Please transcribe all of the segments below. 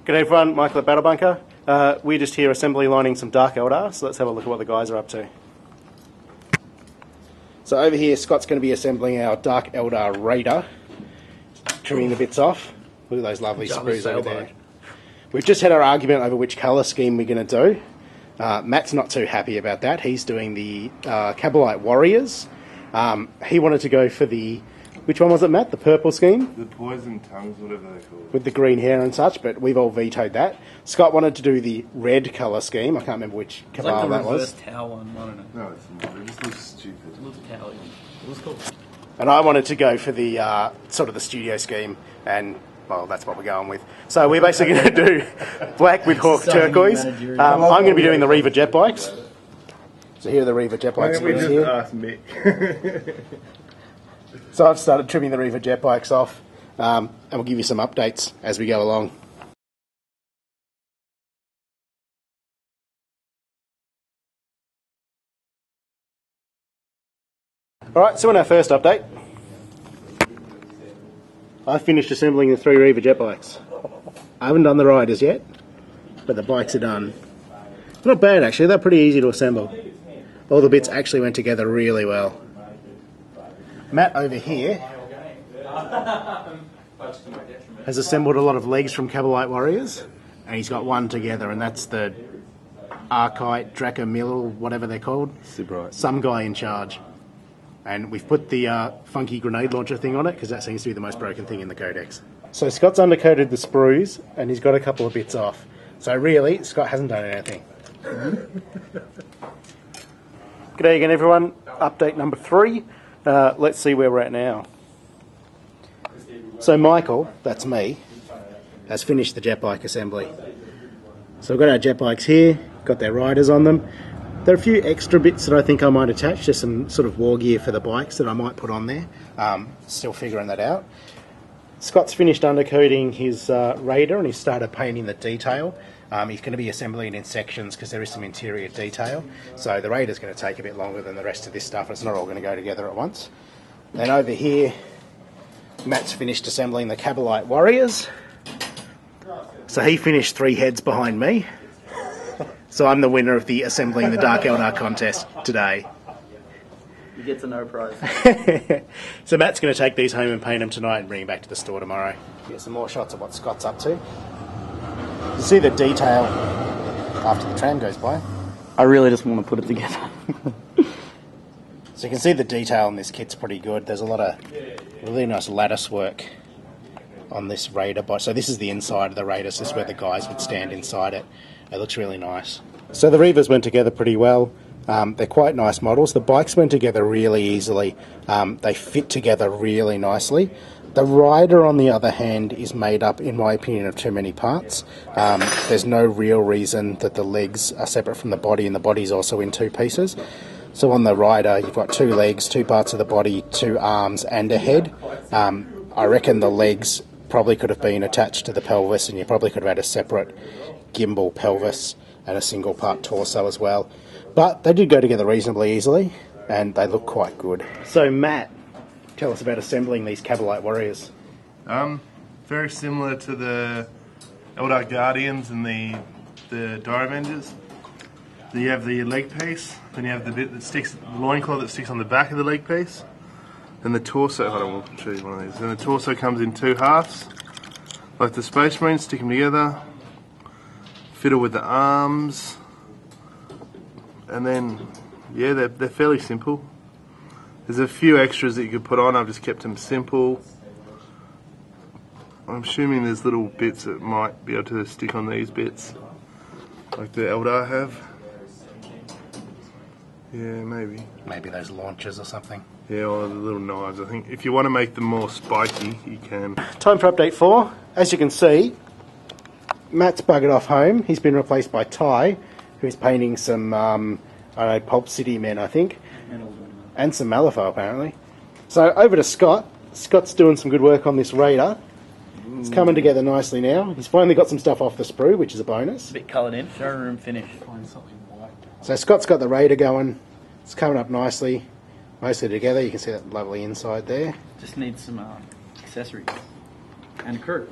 G'day everyone, Michael at Battle Bunker. We're just here assembly lining some Dark Eldar, so let's have a look at what the guys are up to. So over here, Scott's going to be assembling our Dark Eldar Raider, trimming the bits off. Look at those lovely sprues over there. We've just had our argument over which colour scheme we're going to do. Matt's not too happy about that. He's doing the Cabalite Warriors. He wanted to go for the... Which one was it, Matt? The purple scheme? The poison tongues, whatever they're called. With the green hair and such, but we've all vetoed that. Scott wanted to do the red colour scheme. I can't remember which cabal that was. It's like the reverse towel one, I don't know. No, it's not. It just looks stupid. It looks towel. It looks cool. And I wanted to go for the sort of the studio scheme, and well, that's what we're going with. So we're basically going to do black with Hawk turquoise. I'm going to be doing the Reaver jet bikes. So here are the Reaver jet bikes. We just asked Mick. So I've started trimming the Reaver jet bikes off, and we'll give you some updates as we go along. Alright, so in our first update, I finished assembling the 3 Reaver jet bikes. I haven't done the riders yet, but the bikes are done. Not bad actually, they're pretty easy to assemble. All the bits actually went together really well. Matt over here has assembled a lot of legs from Cabalite Warriors, and he's got one together, and that's the Archite, Dracomil, whatever they're called. Super right. Some guy in charge. And we've put the funky grenade launcher thing on it, because that seems to be the most broken thing in the codex. So Scott's undercoated the sprues, and he's got a couple of bits off. So really, Scott hasn't done anything. G'day again everyone, update number 3. Let's see where we're at now. So Michael, that's me, has finished the jet bike assembly. So we've got our jet bikes here, got their riders on them. There are a few extra bits that I think I might attach, just some sort of war gear for the bikes that I might put on there. Still figuring that out. Scott's finished undercoating his Raider and he's started painting the detail. He's going to be assembling it in sections because there is some interior detail. So the Raider's going to take a bit longer than the rest of this stuff. It's not all going to go together at once. Then over here, Matt's finished assembling the Cabalite Warriors. So he finished 3 heads behind me. So I'm the winner of the Assembling the Dark Eldar contest today. You get to no prize. So Matt's going to take these home and paint them tonight and bring them back to the store tomorrow. Get some more shots of what Scott's up to. You see the detail after the tram goes by. I really just want to put it together. So you can see the detail on this kit's pretty good. There's a lot of really nice lattice work on this Raider bike. So this is the inside of the Raider, so this is where the guys would stand inside it. It looks really nice. So the Reavers went together pretty well. They're quite nice models. The bikes went together really easily. They fit together really nicely. The Rider, on the other hand, is made up, in my opinion, of too many parts. There's no real reason that the legs are separate from the body, and the body's also in 2 pieces. So on the Rider, you've got 2 legs, 2 parts of the body, 2 arms, and a head. I reckon the legs probably could have been attached to the pelvis, and you probably could have had a separate gimbal pelvis and a single part torso as well. But they did go together reasonably easily, and they look quite good. So Matt, tell us about assembling these Cabalite Warriors. Very similar to the Eldar Guardians and the Dire Avengers. You have the leg piece, then you have the bit that sticks, the loincloth that sticks on the back of the leg piece, then the torso. Hold on, we'll show you one of these. Then the torso comes in 2 halves, like the Space Marines. Stick them together, fiddle with the arms, and then yeah, they're fairly simple. There's a few extras that you could put on. I've just kept them simple. I'm assuming there's little bits that might be able to stick on these bits, like the Eldar have. Yeah, maybe. Maybe those launchers or something. Yeah, or the little knives. I think if you want to make them more spiky, you can. Time for update 4. As you can see, Matt's buggered off home. He's been replaced by Ty, who's painting some, I don't know, Pulp City men, I think. And some Malifaux, apparently. So over to Scott. Scott's doing some good work on this Raider. It's coming together nicely now. He's finally got some stuff off the sprue, which is a bonus. A bit coloured in. Showroom finish. So Scott's got the Raider going. It's coming up nicely. Mostly together. You can see that lovely inside there. Just need some accessories. And crew.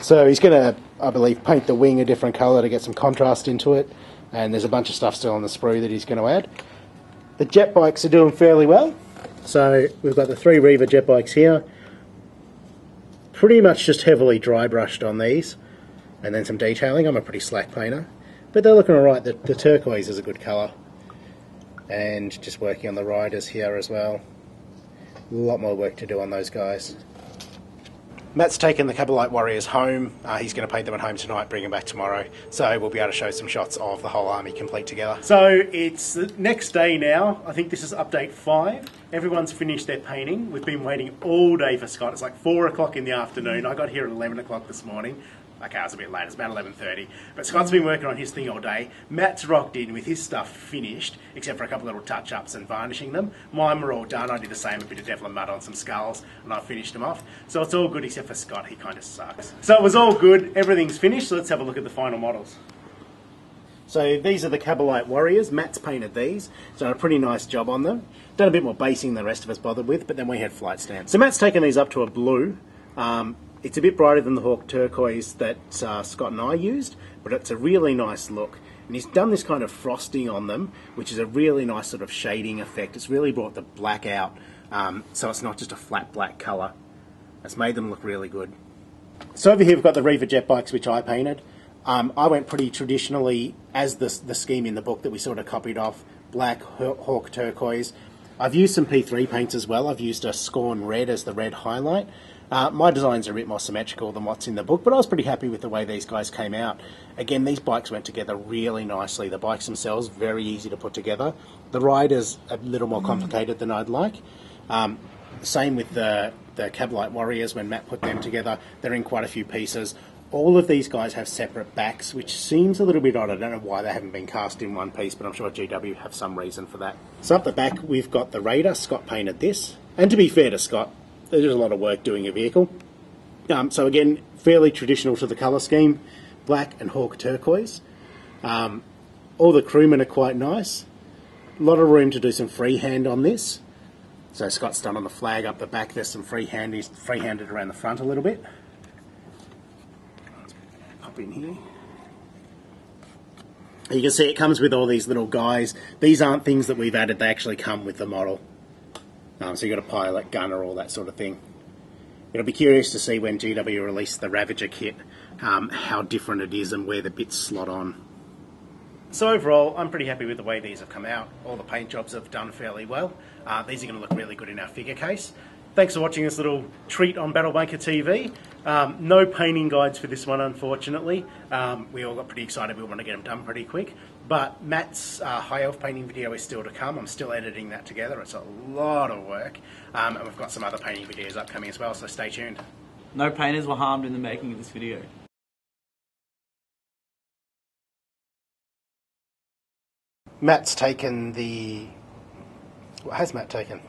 So he's going to, I believe, paint the wing a different colour to get some contrast into it. And there's a bunch of stuff still on the sprue that he's going to add. The jet bikes are doing fairly well. So we've got the 3 Reaver jet bikes here. Pretty much just heavily dry brushed on these. And then some detailing. I'm a pretty slack painter. But they're looking alright. The turquoise is a good colour. And just working on the riders here as well. A lot more work to do on those guys. Matt's taken the Cabalite Warriors home. He's going to paint them at home tonight, bring them back tomorrow. So we'll be able to show some shots of the whole army complete together. So it's the next day now. I think this is update 5. Everyone's finished their painting. We've been waiting all day for Scott. It's like 4 o'clock in the afternoon. I got here at 11 o'clock this morning. Okay, I was a bit late. It's about 11:30. But Scott's been working on his thing all day. Matt's rocked in with his stuff finished, except for a couple of little touch-ups and varnishing them. Mine were all done. I did the same, a bit of Devlin mud on some skulls, and I finished them off. So it's all good except for Scott. He kind of sucks. So it was all good. Everything's finished. So let's have a look at the final models. So these are the Cabalite Warriors. Matt's painted these. He's done a pretty nice job on them. Done a bit more basing than the rest of us bothered with, but then we had flight stands. So Matt's taken these up to a blue. It's a bit brighter than the Hawk Turquoise that Scott and I used, but it's a really nice look. And he's done this kind of frosting on them, which is a really nice sort of shading effect. It's really brought the black out, so it's not just a flat black colour. It's made them look really good. So over here we've got the Reaver jet bikes, which I painted. I went pretty traditionally, as the scheme in the book that we sort of copied off, black, Hawk Turquoise. I've used some P3 paints as well. I've used a Scorn Red as the red highlight. My designs are a bit more symmetrical than what's in the book, but I was pretty happy with the way these guys came out. Again, these bikes went together really nicely. The bikes themselves, very easy to put together. The riders, a little more complicated than I'd like. Same with the Cabalite Warriors when Matt put them together. They're in quite a few pieces. All of these guys have separate backs, which seems a little bit odd. I don't know why they haven't been cast in one piece, but I'm sure GW have some reason for that. So up the back, we've got the Raider. Scott painted this. And to be fair to Scott, there's a lot of work doing a vehicle. So again, fairly traditional to the colour scheme. Black and Hawk Turquoise. All the crewmen are quite nice. A lot of room to do some freehand on this. So Scott's done on the flag up the back. There's some freehanded around the front a little bit. Let's pop in here. You can see it comes with all these little guys. These aren't things that we've added. They actually come with the model. So you've got a pilot, gunner, all that sort of thing. It'll be curious to see when GW release the Ravager kit, how different it is and where the bits slot on. So overall, I'm pretty happy with the way these have come out. All the paint jobs have done fairly well. These are going to look really good in our figure case. Thanks for watching this little treat on Battlemaker TV. No painting guides for this one, unfortunately. We all got pretty excited. We want to get them done pretty quick. But Matt's High Elf painting video is still to come. I'm still editing that together. It's a lot of work. And we've got some other painting videos upcoming as well, so stay tuned. No painters were harmed in the making of this video. Matt's taken the... What has Matt taken?